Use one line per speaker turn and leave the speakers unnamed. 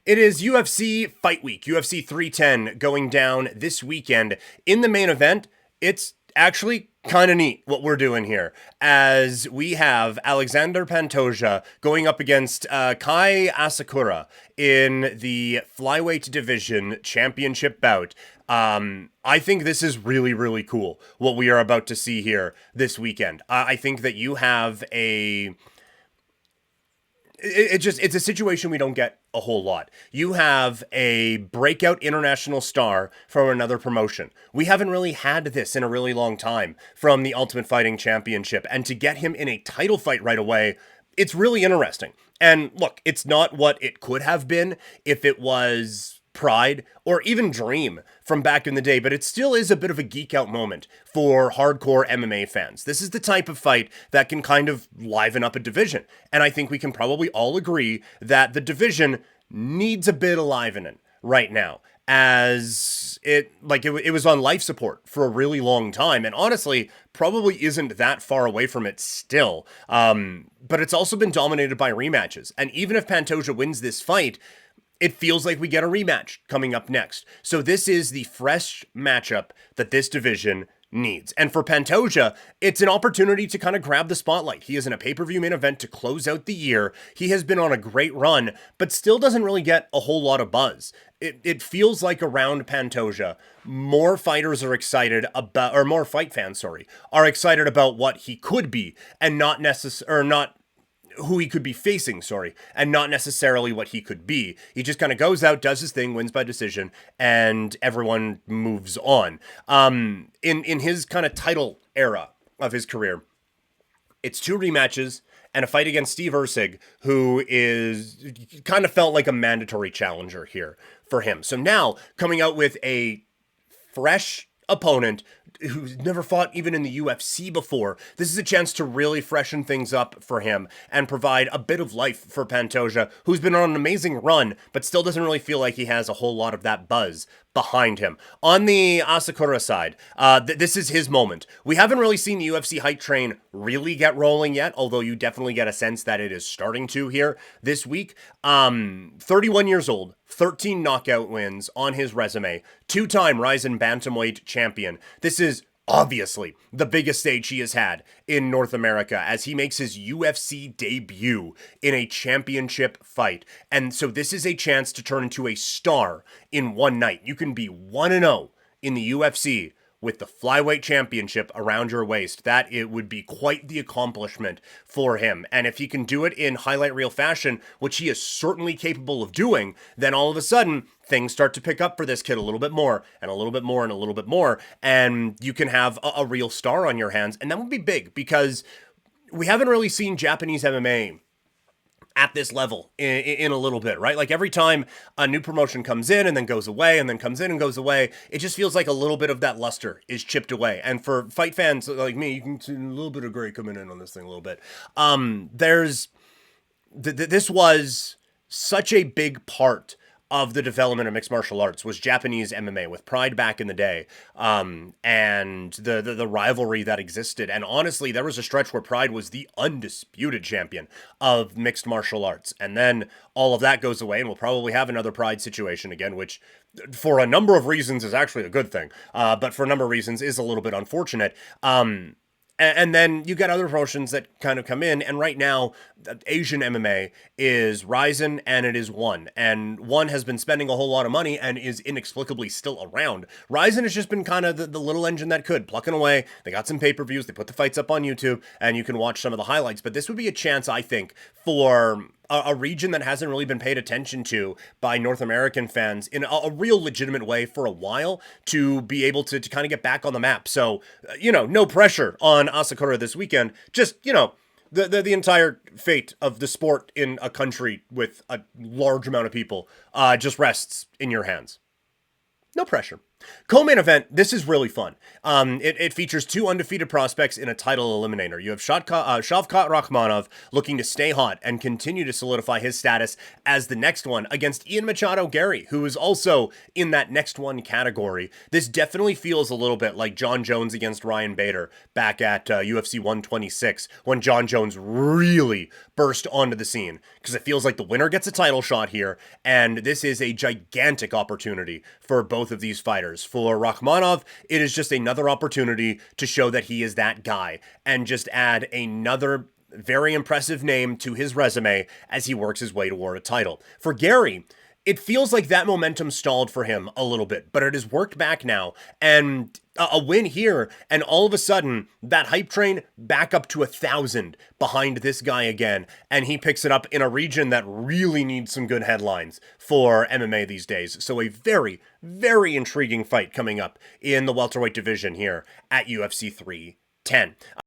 It is UFC Fight Week, UFC 310 going down this weekend. In the main event, it's actually kind of neat what we're doing here, as we have Alexander Pantoja going up against Kai Asakura in the Flyweight Division championship bout. I think this is really, really cool what we are about to see here this weekend. I think that you have it's a situation we don't get a whole lot. You have a breakout international star from another promotion. We haven't really had this in a really long time from the Ultimate Fighting Championship, and to get him in a title fight right away, it's really interesting. And look, it's not what it could have been if it was Pride or even Dream from back in the day, but it still is a bit of a geek out moment for hardcore MMA fans. This is the type of fight that can kind of liven up a division, and I think we can probably all agree that the division needs a bit of livening right now, as it was on life support for a really long time, and honestly probably isn't that far away from it still. But it's also been dominated by rematches, and even if Pantoja wins this fight, it feels like we get a rematch coming up next. So this is the fresh matchup that this division needs. And for Pantoja, it's an opportunity to kind of grab the spotlight. He is in a pay-per-view main event to close out the year. He has been on a great run, but still doesn't really get a whole lot of buzz. It feels like around Pantoja, more fighters are excited about, or more fight fans, are excited about what he could be, and not who he could be facing, and not necessarily what he could be. He just kind of goes out, does his thing, wins by decision, and everyone moves on. In his kind of title era of his career, it's 2 rematches and a fight against Steve Erceg, who is kind of felt like a mandatory challenger here for him. So now, coming out with a fresh opponent who's never fought even in the UFC before, this is a chance to really freshen things up for him and provide a bit of life for Pantoja, who's been on an amazing run, but still doesn't really feel like he has a whole lot of that buzz behind him. On the Asakura side, this is his moment. We haven't really seen the UFC hype train really get rolling yet, although you definitely get a sense that it is starting to here this week. 31 years old, 13 knockout wins on his resume, 2-time Rizin Bantamweight champion. This is obviously the biggest stage he has had in North America, as he makes his UFC debut in a championship fight. And so this is a chance to turn into a star in one night. You can be 1-0 in the UFC with the Flyweight Championship around your waist. That it would be quite the accomplishment for him. And if he can do it in highlight reel fashion, which he is certainly capable of doing, then all of a sudden things start to pick up for this kid a little bit more and a little bit more and a little bit more, and you can have a real star on your hands. And that would be big, because we haven't really seen Japanese MMA at this level in a little bit, right? Like every time a new promotion comes in and then goes away and then comes in and goes away, it just feels like a little bit of that luster is chipped away. And for fight fans like me, you can see a little bit of gray coming in on this thing a little bit. This was such a big part of the development of mixed martial arts, was Japanese MMA, with Pride back in the day, and the rivalry that existed. And honestly, there was a stretch where Pride was the undisputed champion of mixed martial arts, and then all of that goes away, and we'll probably have another Pride situation again, which for a number of reasons is actually a good thing, but for a number of reasons is a little bit unfortunate. And then you get other promotions that kind of come in, and right now, Asian MMA is rising, and it is One. And One has been spending a whole lot of money and is inexplicably still around. Rizin has just been kind of the little engine that could, plucking away. They got some pay-per-views, they put the fights up on YouTube, and you can watch some of the highlights. But this would be a chance, I think, for a region that hasn't really been paid attention to by North American fans in a real legitimate way for a while, to be able to kind of get back on the map. So, no pressure on Asakura this weekend. Just, the entire fate of the sport in a country with a large amount of people just rests in your hands. No pressure. Co-main event, this is really fun. It features two undefeated prospects in a title eliminator. You have Shavkat Rakhmonov looking to stay hot and continue to solidify his status as the next one against Ian Machado Garry, who is also in that next one category. This definitely feels a little bit like John Jones against Ryan Bader back at UFC 126 when John Jones really burst onto the scene, because it feels like the winner gets a title shot here, and this is a gigantic opportunity for both of these fighters. For Rakhmonov, it is just another opportunity to show that he is that guy and just add another very impressive name to his resume as he works his way toward a title. For Garry, it feels like that momentum stalled for him a little bit, but it has worked back now, and a win here, and all of a sudden, that hype train back up to 1,000 behind this guy again, and he picks it up in a region that really needs some good headlines for MMA these days. So a very, very intriguing fight coming up in the welterweight division here at UFC 310.